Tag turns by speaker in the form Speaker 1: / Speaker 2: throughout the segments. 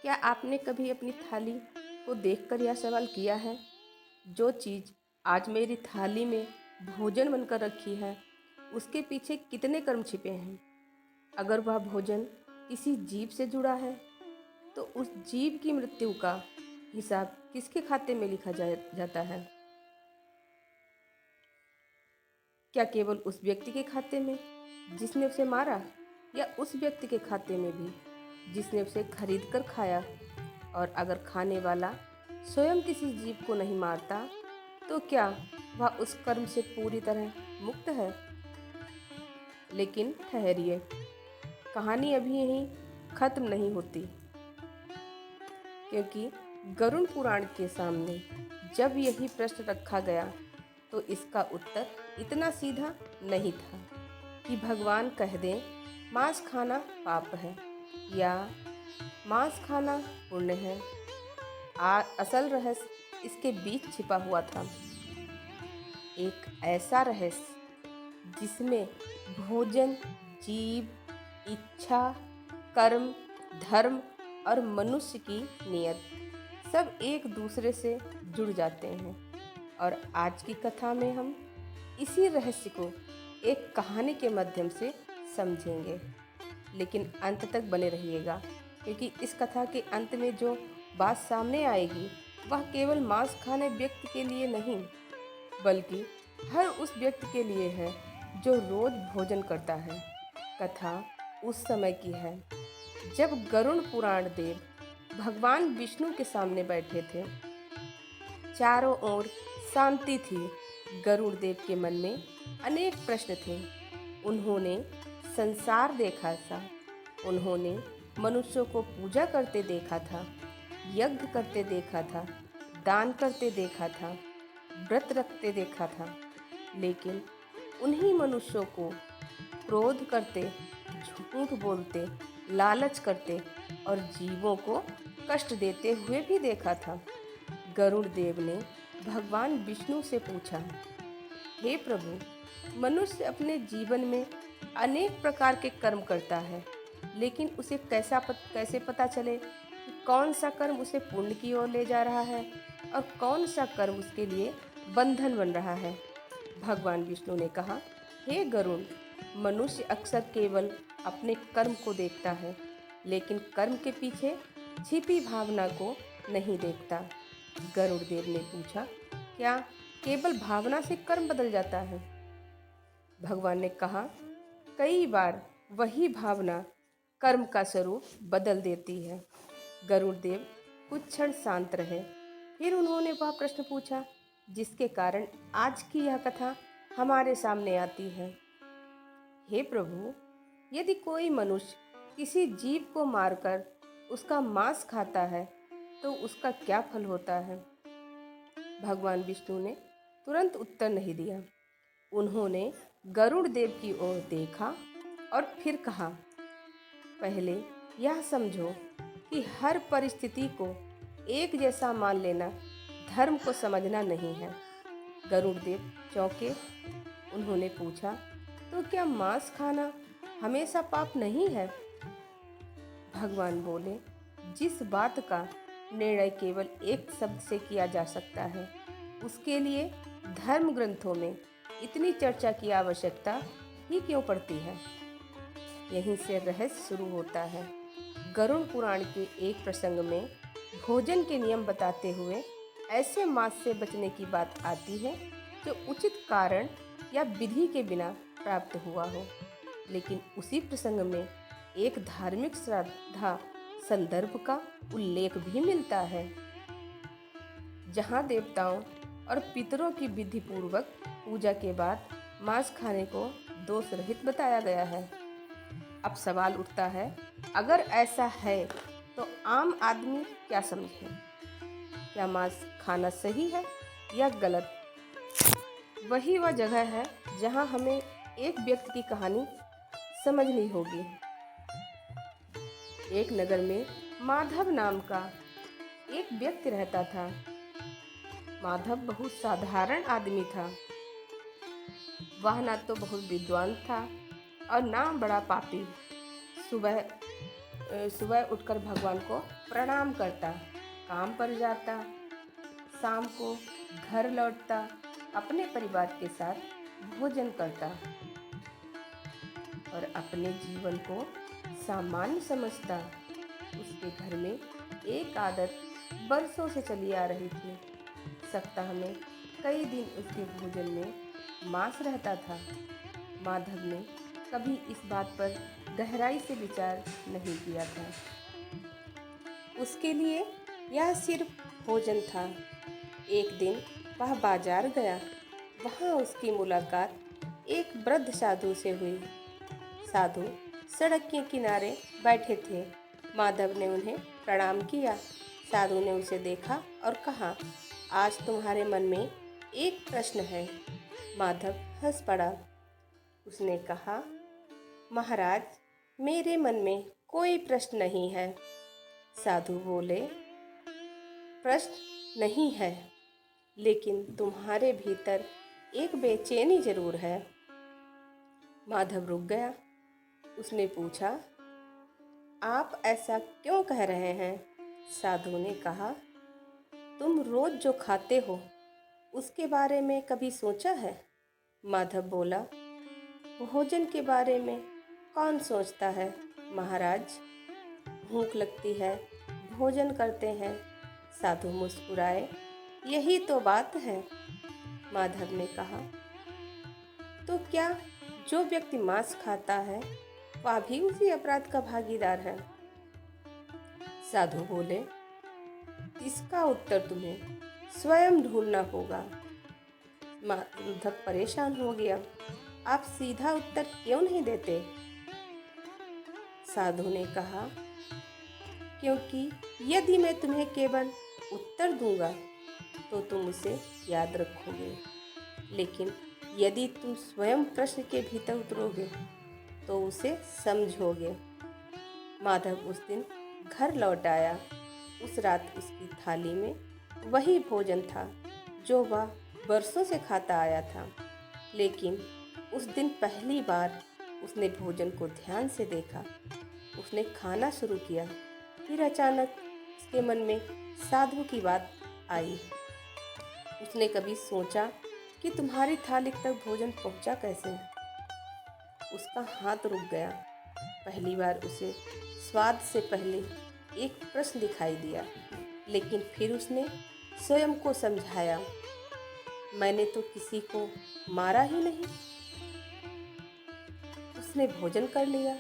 Speaker 1: क्या आपने कभी अपनी थाली को देखकर यह सवाल किया है, जो चीज़ आज मेरी थाली में भोजन बनकर रखी है, उसके पीछे कितने कर्म छिपे हैं? अगर वह भोजन किसी जीव से जुड़ा है, तो उस जीव की मृत्यु का हिसाब किसके खाते में लिखा जाता है? क्या केवल उस व्यक्ति के खाते में जिसने उसे मारा, या उस व्यक्ति के खाते में भी जिसने उसे खरीद कर खाया? और अगर खाने वाला स्वयं किसी जीव को नहीं मारता, तो क्या वह उस कर्म से पूरी तरह मुक्त है? लेकिन ठहरिए, कहानी अभी यहीं खत्म नहीं होती, क्योंकि गरुड़ पुराण के सामने जब यही प्रश्न रखा गया, तो इसका उत्तर इतना सीधा नहीं था कि भगवान कह दें मांस खाना पाप है या मांस खाना पुण्य है। असल रहस्य इसके बीच छिपा हुआ था, एक ऐसा रहस्य जिसमें भोजन, जीव, इच्छा, कर्म, धर्म और मनुष्य की नियत सब एक दूसरे से जुड़ जाते हैं। और आज की कथा में हम इसी रहस्य को एक कहानी के माध्यम से समझेंगे। लेकिन अंत तक बने रहिएगा, क्योंकि इस कथा के अंत में जो बात सामने आएगी, वह केवल मांस खाने व्यक्ति के लिए नहीं, बल्कि हर उस व्यक्ति के लिए है जो रोज भोजन करता है। कथा उस समय की है जब गरुड़ पुराण देव भगवान विष्णु के सामने बैठे थे। चारों ओर शांति थी। गरुड़ देव के मन में अनेक प्रश्न थे। उन्होंने संसार देखा था, उन्होंने मनुष्यों को पूजा करते देखा था, यज्ञ करते देखा था, दान करते देखा था, व्रत रखते देखा था। लेकिन उन्हीं मनुष्यों को क्रोध करते, झूठ बोलते, लालच करते और जीवों को कष्ट देते हुए भी देखा था। गरुड़ देव ने भगवान विष्णु से पूछा, हे प्रभु, मनुष्य अपने जीवन में अनेक प्रकार के कर्म करता है, लेकिन उसे कैसे पता चले कि कौन सा कर्म उसे पुण्य की ओर ले जा रहा है और कौन सा कर्म उसके लिए बंधन बन रहा है? भगवान विष्णु ने कहा, हे गरुड़, मनुष्य अक्सर केवल अपने कर्म को देखता है, लेकिन कर्म के पीछे छिपी भावना को नहीं देखता। गरुड़ देव ने पूछा, क्या केवल भावना से कर्म बदल जाता है? भगवान ने कहा, कई बार वही भावना कर्म का स्वरूप बदल देती है। गरुड़ देव कुछ क्षण शांत रहे, फिर उन्होंने वह प्रश्न पूछा जिसके कारण आज की यह कथा हमारे सामने आती है। हे प्रभु, यदि कोई मनुष्य किसी जीव को मारकर उसका मांस खाता है, तो उसका क्या फल होता है? भगवान विष्णु ने तुरंत उत्तर नहीं दिया। उन्होंने गरुड़ देव की ओर देखा और फिर कहा, पहले यह समझो कि हर परिस्थिति को एक जैसा मान लेना धर्म को समझना नहीं है। गरुड़ देव चौंके। उन्होंने पूछा, तो क्या मांस खाना हमेशा पाप नहीं है? भगवान बोले, जिस बात का निर्णय केवल एक शब्द से किया जा सकता है, उसके लिए धर्म ग्रंथों में इतनी चर्चा की आवश्यकता ही क्यों पड़ती है? यहीं से रहस्य शुरू होता है। गरुड़ पुराण के एक प्रसंग में भोजन के नियम बताते हुए ऐसे मांस से बचने की बात आती है जो उचित कारण या विधि के बिना प्राप्त हुआ हो। लेकिन उसी प्रसंग में एक धार्मिक श्रद्धा संदर्भ का उल्लेख भी मिलता है, जहाँ देवताओं और पितरों की विधि पूर्वक पूजा के बाद मांस खाने को दोष रहित बताया गया है। अब सवाल उठता है, अगर ऐसा है तो आम आदमी क्या समझे? क्या मांस खाना सही है या गलत? वही वह जगह है जहां हमें एक व्यक्ति की कहानी समझनी होगी। एक नगर में माधव नाम का एक व्यक्ति रहता था। माधव बहुत साधारण आदमी था। वह ना तो बहुत विद्वान था और ना बड़ा पापी। सुबह सुबह उठकर भगवान को प्रणाम करता, काम पर जाता, शाम को घर लौटता, अपने परिवार के साथ भोजन करता और अपने जीवन को सामान्य समझता। उसके घर में एक आदत बरसों से चली आ रही थी। सप्ताह में कई दिन उसके भोजन में मांस रहता था। माधव ने कभी इस बात पर गहराई से विचार नहीं किया था। उसके लिए यह सिर्फ भोजन था। एक दिन वह बाजार गया। वहाँ उसकी मुलाकात एक वृद्ध साधु से हुई। साधु सड़क के किनारे बैठे थे। माधव ने उन्हें प्रणाम किया। साधु ने उसे देखा और कहा, आज तुम्हारे मन में एक प्रश्न है। माधव हंस पड़ा। उसने कहा, महाराज, मेरे मन में कोई प्रश्न नहीं है। साधु बोले, प्रश्न नहीं है, लेकिन तुम्हारे भीतर एक बेचैनी जरूर है। माधव रुक गया। उसने पूछा, आप ऐसा क्यों कह रहे हैं? साधु ने कहा, तुम रोज जो खाते हो उसके बारे में कभी सोचा है? माधव बोला, भोजन के बारे में कौन सोचता है महाराज? भूख लगती है, भोजन करते हैं। साधु मुस्कुराए, यही तो बात है। माधव ने कहा, तो क्या जो व्यक्ति मांस खाता है वह भी उसी अपराध का भागीदार है? साधु बोले, इसका उत्तर तुम्हें स्वयं ढूंढना होगा। माधव परेशान हो गया। आप सीधा उत्तर क्यों नहीं देते? साधु ने कहा, क्योंकि यदि मैं तुम्हें केवल उत्तर दूंगा तो तुम उसे याद रखोगे, लेकिन यदि तुम स्वयं प्रश्न के भीतर उतरोगे तो उसे समझोगे। माधव उस दिन घर लौट आया। उस रात उसकी थाली में वही भोजन था जो वह बरसों से खाता आया था, लेकिन उस दिन पहली बार उसने भोजन को ध्यान से देखा। उसने खाना शुरू किया। फिर अचानक उसके मन में साधु की बात आई। उसने कभी सोचा कि तुम्हारी थाली तक भोजन पहुंचा कैसे? उसका हाथ रुक गया। पहली बार उसे स्वाद से पहले एक प्रश्न दिखाई दिया, लेकिन फिर उसने स्वयं को समझाया, मैंने तो किसी को मारा ही नहीं। उसने भोजन कर लिया,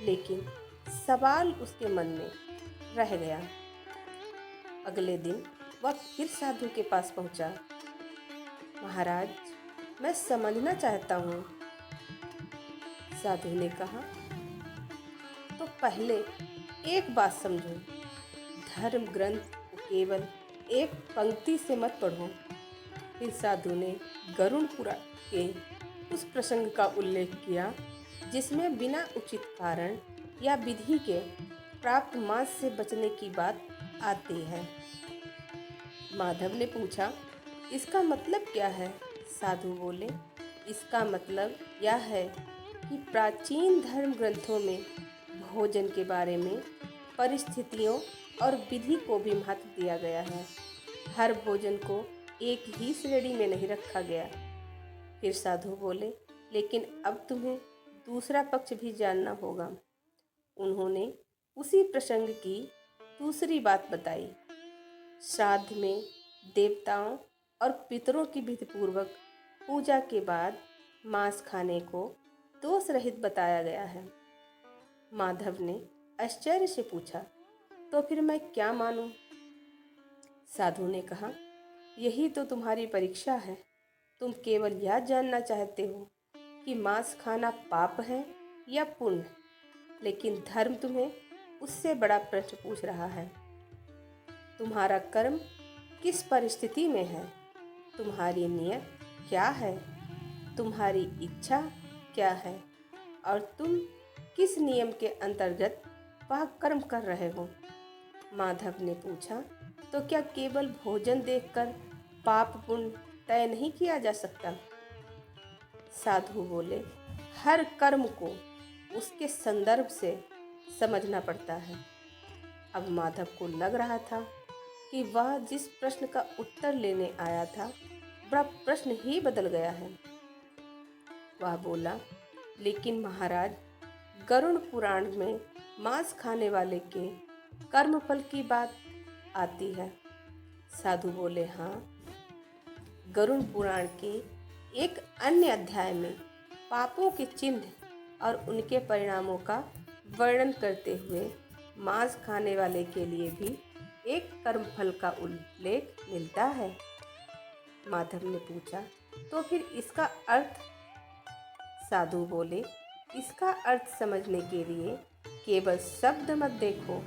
Speaker 1: लेकिन सवाल उसके मन में रह गया। अगले दिन वह फिर साधु के पास पहुंचा। महाराज, मैं समझना चाहता हूँ। साधु ने कहा, तो पहले एक बात समझो, धर्म ग्रंथ को केवल एक पंक्ति से मत पढ़ो। फिर साधु ने गरुड़ पुराण के उस प्रसंग का उल्लेख किया जिसमें बिना उचित कारण या विधि के प्राप्त मांस से बचने की बात आती है। माधव ने पूछा, इसका मतलब क्या है? साधु बोले, इसका मतलब यह है कि प्राचीन धर्म ग्रंथों में भोजन के बारे में परिस्थितियों और विधि को भी महत्व दिया गया है। हर भोजन को एक ही श्रेणी में नहीं रखा गया। फिर साधु बोले, लेकिन अब तुम्हें दूसरा पक्ष भी जानना होगा। उन्होंने उसी प्रसंग की दूसरी बात बताई। श्राद्ध में देवताओं और पितरों की विधिपूर्वक पूजा के बाद मांस खाने को दोष रहित बताया गया है। माधव ने आश्चर्य से पूछा, तो फिर मैं क्या मानूं? साधु ने कहा, यही तो तुम्हारी परीक्षा है। तुम केवल यह जानना चाहते हो कि मांस खाना पाप है या पुण्य, लेकिन धर्म तुम्हें उससे बड़ा प्रश्न पूछ रहा है। तुम्हारा कर्म किस परिस्थिति में है? तुम्हारी नियत क्या है? तुम्हारी इच्छा क्या है? और तुम किस नियम के अंतर्गत वह कर्म कर रहे हो? माधव ने पूछा, तो क्या केवल भोजन देखकर पाप पुण्य तय नहीं किया जा सकता? साधु बोले, हर कर्म को उसके संदर्भ से समझना पड़ता है। अब माधव को लग रहा था कि वह जिस प्रश्न का उत्तर लेने आया था वह प्रश्न ही बदल गया है। वह बोला, लेकिन महाराज, गरुड़ पुराण में मांस खाने वाले के कर्मफल की बात आती है। साधु बोले, हाँ, गरुड़ पुराण के एक अन्य अध्याय में पापों के चिन्ह और उनके परिणामों का वर्णन करते हुए मांस खाने वाले के लिए भी एक कर्मफल का उल्लेख मिलता है। माधव ने पूछा, तो फिर इसका अर्थ? साधु बोले, इसका अर्थ समझने के लिए केवल शब्द मत देखो,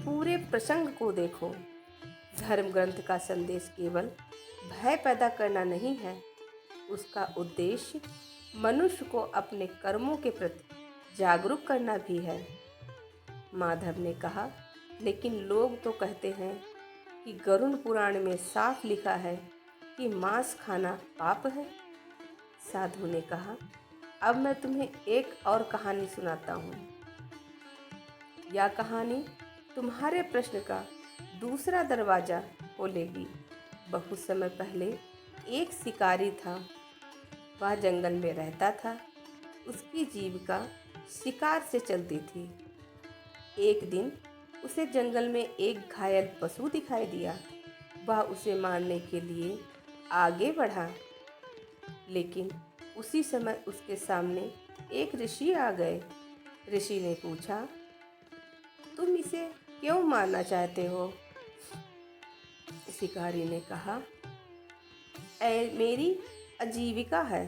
Speaker 1: पूरे प्रसंग को देखो। धर्म ग्रंथ का संदेश केवल भय पैदा करना नहीं है, उसका उद्देश्य मनुष्य को अपने कर्मों के प्रति जागरूक करना भी है। माधव ने कहा, लेकिन लोग तो कहते हैं कि गरुड़ पुराण में साफ लिखा है कि मांस खाना पाप है। साधु ने कहा, अब मैं तुम्हें एक और कहानी सुनाता हूँ। यह कहानी तुम्हारे प्रश्न का दूसरा दरवाजा खोलेगी। बहुत समय पहले एक शिकारी था। वह जंगल में रहता था। उसकी जीविका शिकार से चलती थी। एक दिन उसे जंगल में एक घायल पशु दिखाई दिया। वह उसे मारने के लिए आगे बढ़ा, लेकिन उसी समय उसके सामने एक ऋषि आ गए। ऋषि ने पूछा, तुम इसे क्यों मारना चाहते हो? शिकारी ने कहा, मेरी आजीविका है।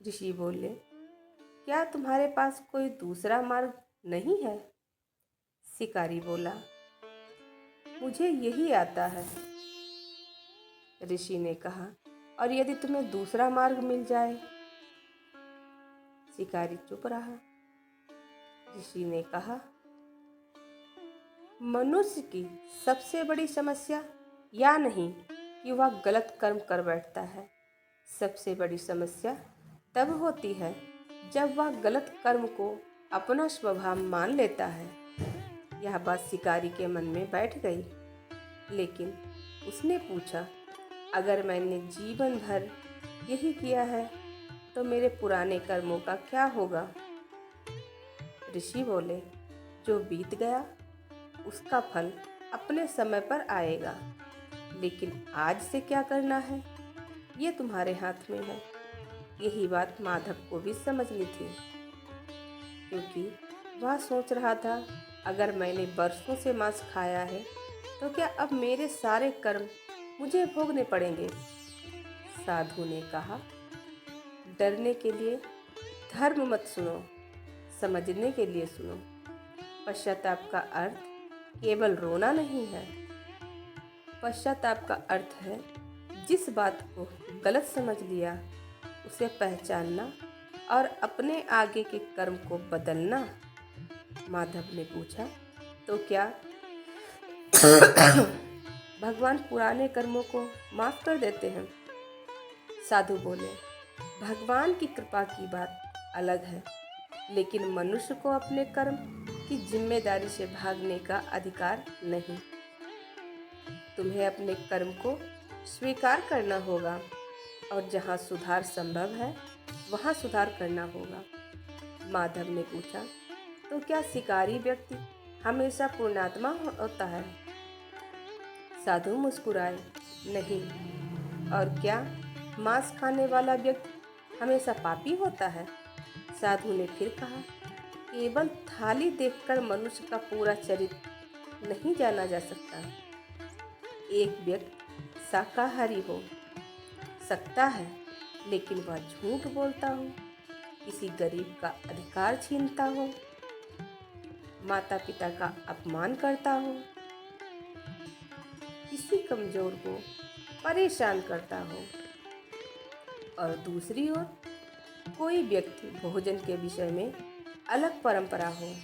Speaker 1: ऋषि बोले, क्या तुम्हारे पास कोई दूसरा मार्ग नहीं है? शिकारी बोला, मुझे यही आता है। ऋषि ने कहा, और यदि तुम्हें दूसरा मार्ग मिल जाए? शिकारी चुप रहा। ऋषि ने कहा, मनुष्य की सबसे बड़ी समस्या या नहीं कि वह गलत कर्म कर बैठता है। सबसे बड़ी समस्या तब होती है जब वह गलत कर्म को अपना स्वभाव मान लेता है। यह बात शिकारी के मन में बैठ गई, लेकिन उसने पूछा, अगर मैंने जीवन भर यही किया है तो मेरे पुराने कर्मों का क्या होगा? ऋषि बोले, जो बीत गया उसका फल अपने समय पर आएगा, लेकिन आज से क्या करना है ये तुम्हारे हाथ में है। यही बात माधव को भी समझनी थी, क्योंकि वह सोच रहा था, अगर मैंने बरसों से मांस खाया है तो क्या अब मेरे सारे कर्म मुझे भोगने पड़ेंगे? साधु ने कहा, डरने के लिए धर्म मत सुनो, समझने के लिए सुनो। पश्चाताप का अर्थ केवल रोना नहीं है। पश्चाताप का अर्थ है जिस बात को गलत समझ लिया उसे पहचानना और अपने आगे के कर्म को बदलना। माधव ने पूछा, तो क्या भगवान पुराने कर्मों को माफ कर देते हैं? साधु बोले, भगवान की कृपा की बात अलग है, लेकिन मनुष्य को अपने कर्म की जिम्मेदारी से भागने का अधिकार नहीं। तुम्हें अपने कर्म को स्वीकार करना होगा और जहाँ सुधार संभव है वहाँ सुधार करना होगा। माधव ने पूछा, तो क्या शिकारी व्यक्ति हमेशा पुण्यात्मा होता है? साधु मुस्कुराए, नहीं। और क्या मांस खाने वाला व्यक्ति हमेशा पापी होता है? साधु ने फिर कहा, केवल थाली देखकर मनुष्य का पूरा चरित्र नहीं जाना जा सकता। एक व्यक्ति शाकाहारी हो सकता है, लेकिन वह झूठ बोलता हो, किसी गरीब का अधिकार छीनता हो, माता पिता का अपमान करता हो, किसी कमजोर को परेशान करता हो, और दूसरी ओर कोई व्यक्ति भोजन के विषय में अलग परंपरा हो,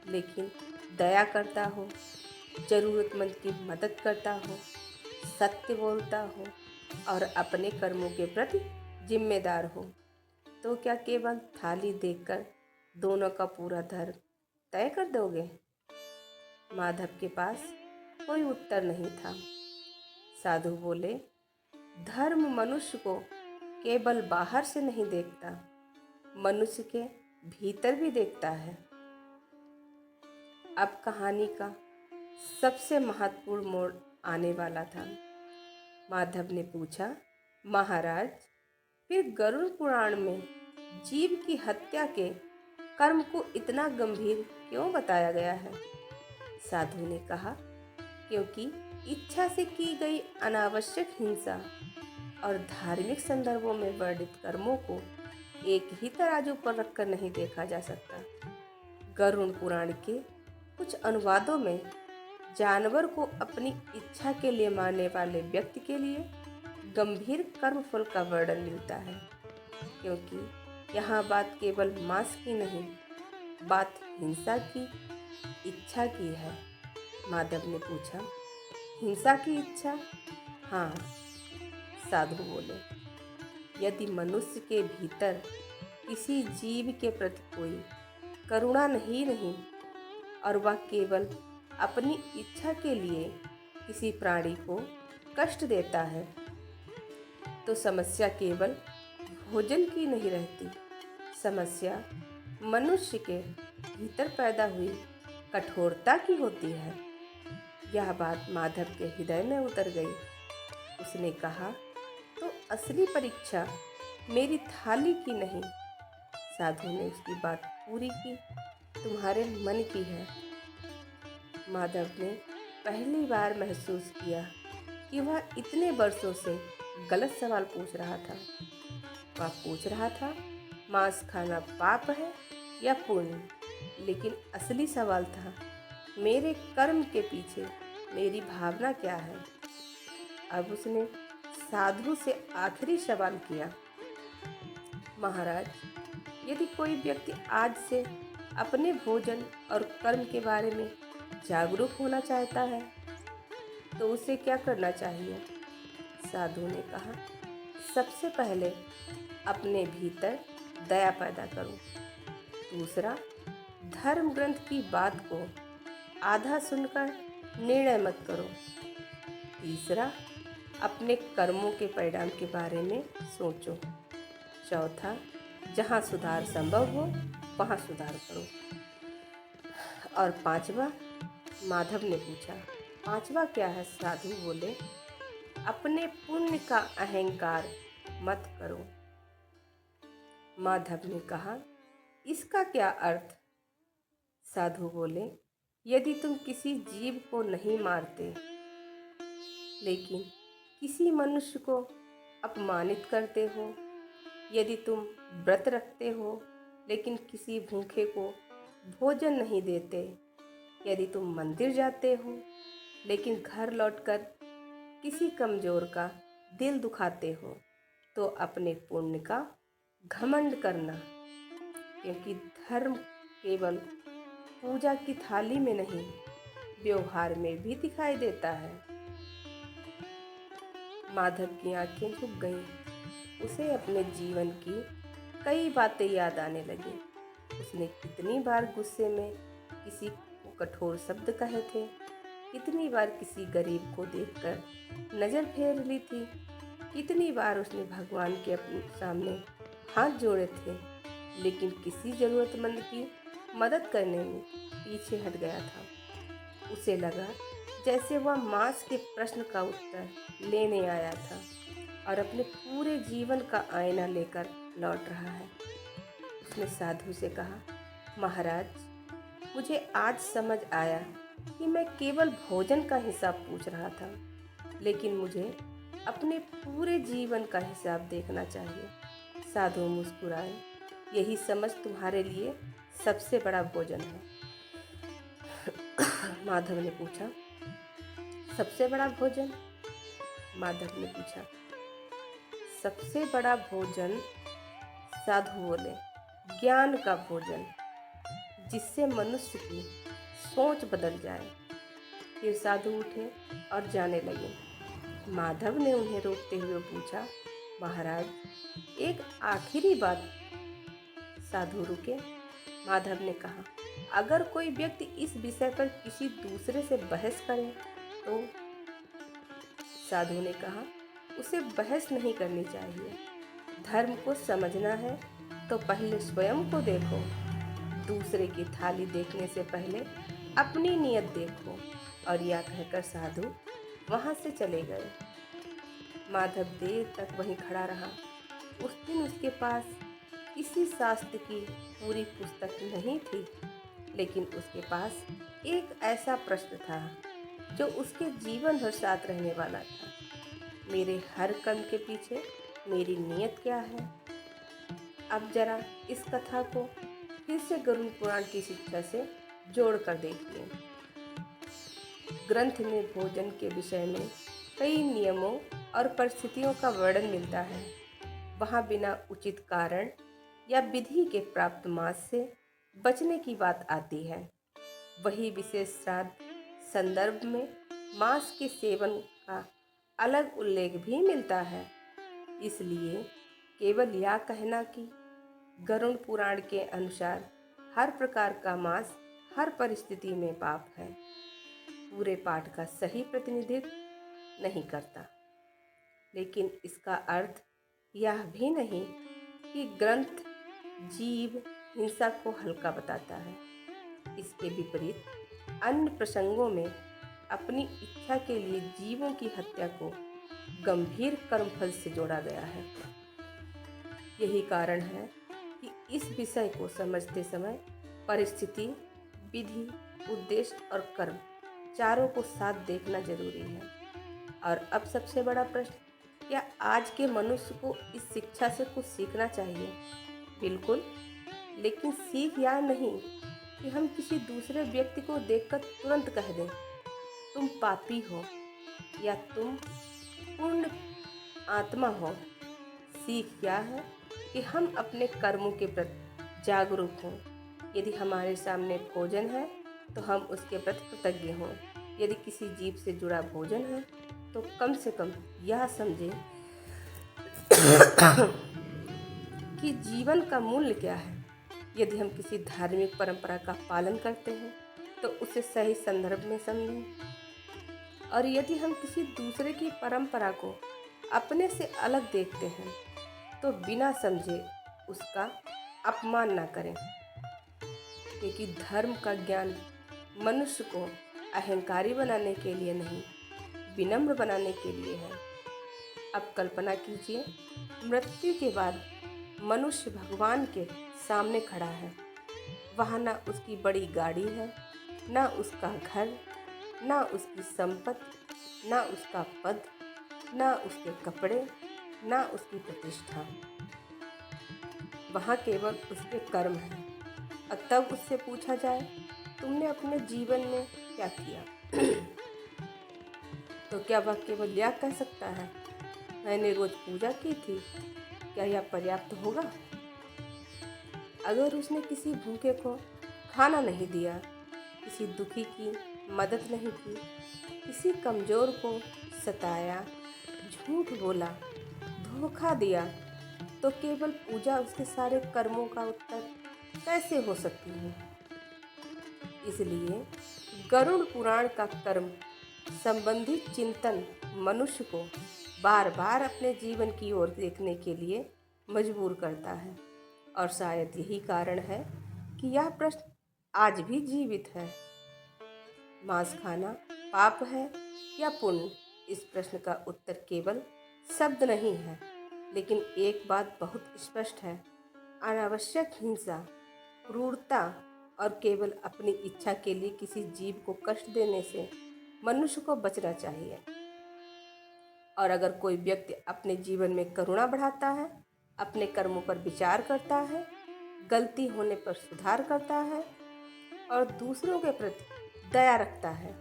Speaker 1: लेकिन दया करता हो, जरूरतमंद की मदद करता हो, सत्य बोलता हो और अपने कर्मों के प्रति जिम्मेदार हो, तो क्या केवल थाली देखकर दोनों का पूरा धर्म तय कर दोगे? माधव के पास कोई उत्तर नहीं था। साधु बोले, धर्म मनुष्य को केवल बाहर से नहीं देखता, मनुष्य के भीतर भी देखता है। अब कहानी का सबसे महत्वपूर्ण मोड़ आने वाला था। माधव ने पूछा, महाराज, फिर गरुड़ पुराण में जीव की हत्या के कर्म को इतना गंभीर क्यों बताया गया है? साधु ने कहा, क्योंकि इच्छा से की गई अनावश्यक हिंसा और धार्मिक संदर्भों में वर्णित कर्मों को एक ही तराजू पर रखकर नहीं देखा जा सकता। गरुड़ पुराण के कुछ अनुवादों में जानवर को अपनी इच्छा के लिए मारने वाले व्यक्ति के लिए गंभीर कर्मफल का वर्णन मिलता है, क्योंकि यहाँ बात केवल मांस की नहीं, बात हिंसा की, इच्छा की है। माधव ने पूछा, हिंसा की इच्छा? हाँ, साधु बोले, यदि मनुष्य के भीतर किसी जीव के प्रति कोई करुणा नहीं और वह केवल अपनी इच्छा के लिए किसी प्राणी को कष्ट देता है, तो समस्या केवल भोजन की नहीं रहती, समस्या मनुष्य के भीतर पैदा हुई कठोरता की होती है। यह बात माधव के हृदय में उतर गई। उसने कहा, तो असली परीक्षा मेरी थाली की नहीं, साधु ने उसकी बात पूरी की, तुम्हारे मन की है। माधव ने पहली बार महसूस किया कि वह इतने वर्षों से गलत सवाल पूछ रहा था। वह पूछ रहा था, मांस खाना पाप है या पुण्य? लेकिन असली सवाल था, मेरे कर्म के पीछे मेरी भावना क्या है? अब उसने साधु से आखिरी सवाल किया, महाराज, यदि कोई व्यक्ति आज से अपने भोजन और कर्म के बारे में जागरूक होना चाहता है, तो उसे क्या करना चाहिए? साधु ने कहा, सबसे पहले अपने भीतर दया पैदा करो। दूसरा, धर्म ग्रंथ की बात को आधा सुनकर निर्णय मत करो। तीसरा, अपने कर्मों के परिणाम के बारे में सोचो। चौथा, जहाँ सुधार संभव हो वहाँ सुधार करो। और पांचवा, माधव ने पूछा, पांचवा क्या है? साधु बोले, अपने पुण्य का अहंकार मत करो। माधव ने कहा, इसका क्या अर्थ? साधु बोले, यदि तुम किसी जीव को नहीं मारते, लेकिन किसी मनुष्य को अपमानित करते हो, यदि तुम व्रत रखते हो लेकिन किसी भूखे को भोजन नहीं देते, यदि तुम मंदिर जाते हो लेकिन घर लौटकर किसी कमजोर का दिल दुखाते हो, तो अपने पुण्य का घमंड करना, क्योंकि धर्म केवल पूजा की थाली में नहीं, व्यवहार में भी दिखाई देता है। माधव की आंखें झुक गईं। उसे अपने जीवन की कई बातें याद आने लगी। उसने कितनी बार गुस्से में किसी को कठोर शब्द कहे थे, कितनी बार किसी गरीब को देखकर नज़र फेर ली थी, कितनी बार उसने भगवान के अपने सामने हाथ जोड़े थे, लेकिन किसी ज़रूरतमंद की मदद करने में पीछे हट गया था। उसे लगा जैसे वह मांस के प्रश्न का उत्तर लेने आया था और अपने पूरे जीवन का आईना लेकर लौट रहा है। उसने साधु से कहा, महाराज, मुझे आज समझ आया कि मैं केवल भोजन का हिसाब पूछ रहा था, लेकिन मुझे अपने पूरे जीवन का हिसाब देखना चाहिए। साधु मुस्कुराए, यही समझ तुम्हारे लिए सबसे बड़ा भोजन है। माधव ने पूछा, सबसे बड़ा भोजन? माधव ने पूछा, सबसे बड़ा भोजन, साधु बोले, ज्ञान का भोजन, जिससे मनुष्य की सोच बदल जाए। फिर साधु उठे और जाने लगे। माधव ने उन्हें रोकते हुए पूछा, महाराज, एक आखिरी बात। साधु रुके। माधव ने कहा, अगर कोई व्यक्ति इस विषय पर किसी दूसरे से बहस करे तो साधु ने कहा, उसे बहस नहीं करनी चाहिए। धर्म को समझना है तो पहले स्वयं को देखो। दूसरे की थाली देखने से पहले अपनी नीयत देखो। और यह कहकर साधु वहां से चले गए। माधव देर तक वहीं खड़ा रहा। उस दिन उसके पास किसी शास्त्र की पूरी पुस्तक नहीं थी, लेकिन उसके पास एक ऐसा प्रश्न था जो उसके जीवन भर साथ रहने वाला था। मेरे हर कर्म के पीछे मेरी नीयत क्या है? अब जरा इस कथा को फिर से गरुड़ पुराण की शिक्षा से जोड़ कर देखिए। ग्रंथ में भोजन के विषय में कई नियमों और परिस्थितियों का वर्णन मिलता है। वहाँ बिना उचित कारण या विधि के प्राप्त मांस से बचने की बात आती है। वही विशेष श्राद्ध संदर्भ में मांस के सेवन का अलग उल्लेख भी मिलता है। इसलिए केवल यह कहना कि गरुड़ पुराण के अनुसार हर प्रकार का मांस हर परिस्थिति में पाप है, पूरे पाठ का सही प्रतिनिधित्व नहीं करता। लेकिन इसका अर्थ यह भी नहीं कि ग्रंथ जीव हिंसा को हल्का बताता है। इसके विपरीत अन्य प्रसंगों में अपनी इच्छा के लिए जीवों की हत्या को गंभीर कर्मफल से जोड़ा गया है। यही कारण है कि इस विषय को समझते समय परिस्थिति, विधि, उद्देश्य और कर्म चारों को साथ देखना जरूरी है। और अब सबसे बड़ा प्रश्न, क्या आज के मनुष्य को इस शिक्षा से कुछ सीखना चाहिए? बिल्कुल, लेकिन सीख यह नहीं कि हम किसी दूसरे व्यक्ति को देखकर तुरंत कह दें तुम पापी हो या तुम पूर्ण आत्मा हो। सीख यह है कि हम अपने कर्मों के प्रति जागरूक हों। यदि हमारे सामने भोजन है तो हम उसके प्रति कृतज्ञ हों। यदि किसी जीव से जुड़ा भोजन है तो कम से कम यह समझें कि जीवन का मूल्य क्या है। यदि हम किसी धार्मिक परंपरा का पालन करते हैं तो उसे सही संदर्भ में समझें। और यदि हम किसी दूसरे की परंपरा को अपने से अलग देखते हैं तो बिना समझे उसका अपमान ना करें, क्योंकि धर्म का ज्ञान मनुष्य को अहंकारी बनाने के लिए नहीं, विनम्र बनाने के लिए है। अब कल्पना कीजिए, मृत्यु के बाद मनुष्य भगवान के सामने खड़ा है। वहाँ ना उसकी बड़ी गाड़ी है, ना उसका घर, ना उसकी संपत्ति, ना उसका पद, ना उसके कपड़े, ना उसकी प्रतिष्ठा। वहाँ केवल उसके कर्म हैं। और तब उससे पूछा जाए तुमने अपने जीवन में क्या किया तो क्या वह केवल यह कह सकता है मैंने रोज पूजा की थी? क्या यह पर्याप्त होगा? अगर उसने किसी भूखे को खाना नहीं दिया, किसी दुखी की मदद नहीं की, किसी कमज़ोर को सताया, झूठ बोला, धोखा दिया, तो केवल पूजा उसके सारे कर्मों का उत्तर कैसे हो सकती है? इसलिए गरुड़ पुराण का कर्म संबंधी चिंतन मनुष्य को बार बार अपने जीवन की ओर देखने के लिए मजबूर करता है। और शायद यही कारण है कि यह प्रश्न आज भी जीवित है। मांस खाना पाप है या पुण्य? इस प्रश्न का उत्तर केवल शब्द नहीं है, लेकिन एक बात बहुत स्पष्ट है। अनावश्यक हिंसा, क्रूरता और केवल अपनी इच्छा के लिए किसी जीव को कष्ट देने से मनुष्य को बचना चाहिए। और अगर कोई व्यक्ति अपने जीवन में करुणा बढ़ाता है, अपने कर्मों पर विचार करता है, गलती होने पर सुधार करता है और दूसरों के प्रति दया रखता है,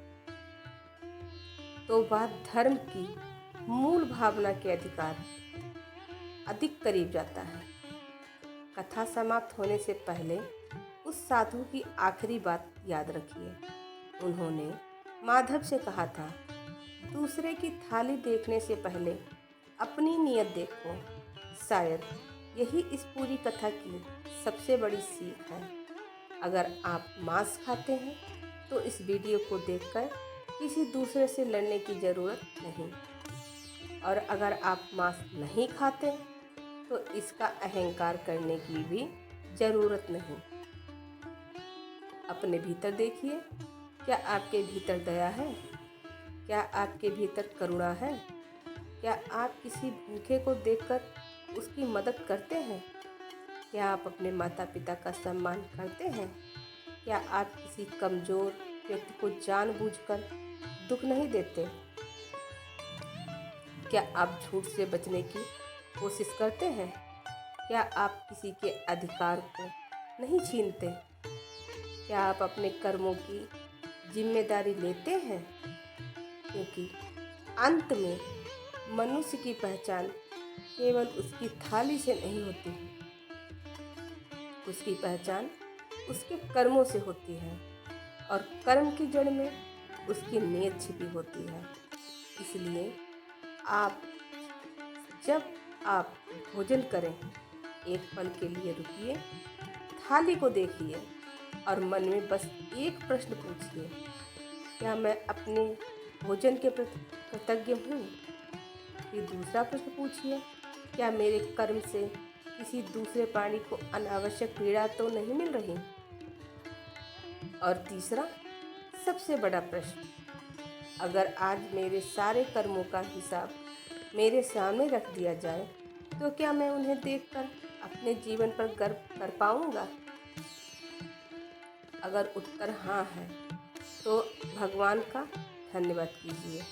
Speaker 1: तो वह धर्म की मूल भावना के अधिकार अधिक करीब जाता है। कथा समाप्त होने से पहले उस साधु की आखिरी बात याद रखिए। उन्होंने माधव से कहा था, दूसरे की थाली देखने से पहले अपनी नीयत देखो। शायद यही इस पूरी कथा की सबसे बड़ी सीख है। अगर आप मांस खाते हैं तो इस वीडियो को देखकर किसी दूसरे से लड़ने की ज़रूरत नहीं, और अगर आप मांस नहीं खाते तो इसका अहंकार करने की भी ज़रूरत नहीं। अपने भीतर देखिए, क्या आपके भीतर दया है? क्या आपके भीतर करुणा है? क्या आप किसी भूखे को देखकर उसकी मदद करते हैं? क्या आप अपने माता पिता का सम्मान करते हैं? क्या आप किसी कमज़ोर व्यक्ति को जानबूझकर दुख नहीं देते? क्या आप झूठ से बचने की कोशिश करते हैं? क्या आप किसी के अधिकार को नहीं छीनते? क्या आप अपने कर्मों की जिम्मेदारी लेते हैं? क्योंकि अंत में मनुष्य की पहचान केवल उसकी थाली से नहीं होती है, उसकी पहचान उसके कर्मों से होती है, और कर्म की जड़ में उसकी नीयत छिपी होती है। इसलिए आप जब आप भोजन करें, एक पल के लिए रुकिए, थाली को देखिए और मन में बस एक प्रश्न पूछिए, क्या मैं अपने भोजन के प्रति कृतज्ञ हूँ? फिर दूसरा प्रश्न पूछिए, क्या मेरे कर्म से किसी दूसरे प्राणी को अनावश्यक पीड़ा तो नहीं मिल रही? और तीसरा, सबसे बड़ा प्रश्न, अगर आज मेरे सारे कर्मों का हिसाब मेरे सामने रख दिया जाए तो क्या मैं उन्हें देखकर अपने जीवन पर गर्व कर पाऊंगा? अगर उत्तर हाँ है तो भगवान का धन्यवाद कीजिए।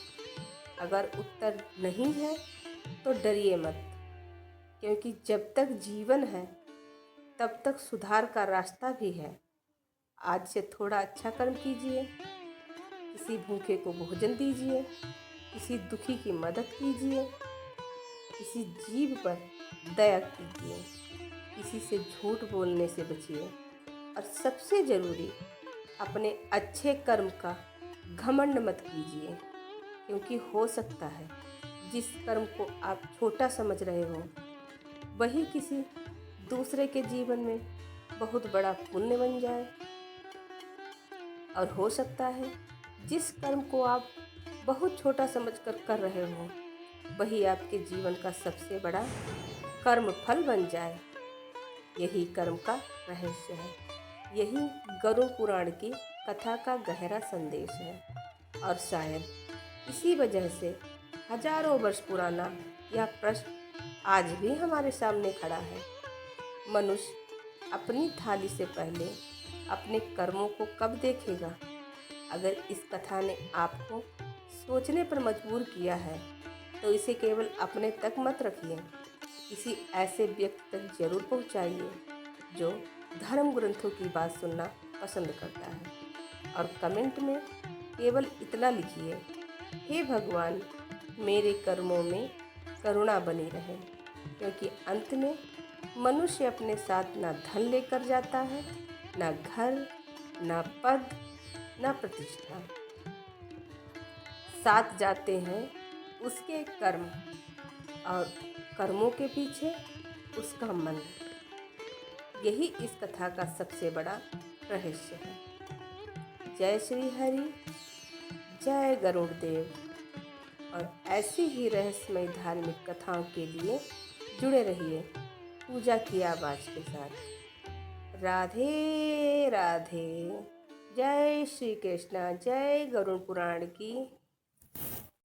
Speaker 1: अगर उत्तर नहीं है तो डरिए मत, क्योंकि जब तक जीवन है तब तक सुधार का रास्ता भी है। आज से थोड़ा अच्छा कर्म कीजिए, किसी भूखे को भोजन दीजिए, किसी दुखी की मदद कीजिए, किसी जीव पर दया कीजिए, किसी से झूठ बोलने से बचिए, और सबसे ज़रूरी, अपने अच्छे कर्म का घमंड मत कीजिए, क्योंकि हो सकता है जिस कर्म को आप छोटा समझ रहे हो वही किसी दूसरे के जीवन में बहुत बड़ा पुण्य बन जाए, और हो सकता है जिस कर्म को आप बहुत छोटा समझकर कर रहे हो वही आपके जीवन का सबसे बड़ा कर्म फल बन जाए। यही कर्म का रहस्य है, यही गरुड़ पुराण की कथा का गहरा संदेश है, और शायद इसी वजह से हजारों वर्ष पुराना यह प्रश्न आज भी हमारे सामने खड़ा है। मनुष्य अपनी थाली से पहले अपने कर्मों को कब देखेगा? अगर इस कथा ने आपको सोचने पर मजबूर किया है तो इसे केवल अपने तक मत रखिए, किसी ऐसे व्यक्ति तक जरूर पहुंचाइए जो धर्म ग्रंथों की बात सुनना पसंद करता है, और कमेंट में केवल इतना लिखिए, हे भगवान, मेरे कर्मों में करुणा बनी रहे, क्योंकि अंत में मनुष्य अपने साथ ना धन लेकर जाता है, ना घर, ना पद, ना प्रतिष्ठा, साथ जाते हैं उसके कर्म, और कर्मों के पीछे उसका मन। यही इस कथा का सबसे बड़ा रहस्य है। जय श्री हरि, जय गरुड़ देव। और ऐसी ही रहस्यमय धार्मिक कथाओं के लिए जुड़े रहिए पूजा की आवाज़ के साथ। राधे राधे। जय श्री कृष्णा, जय गरुड़ पुराण की।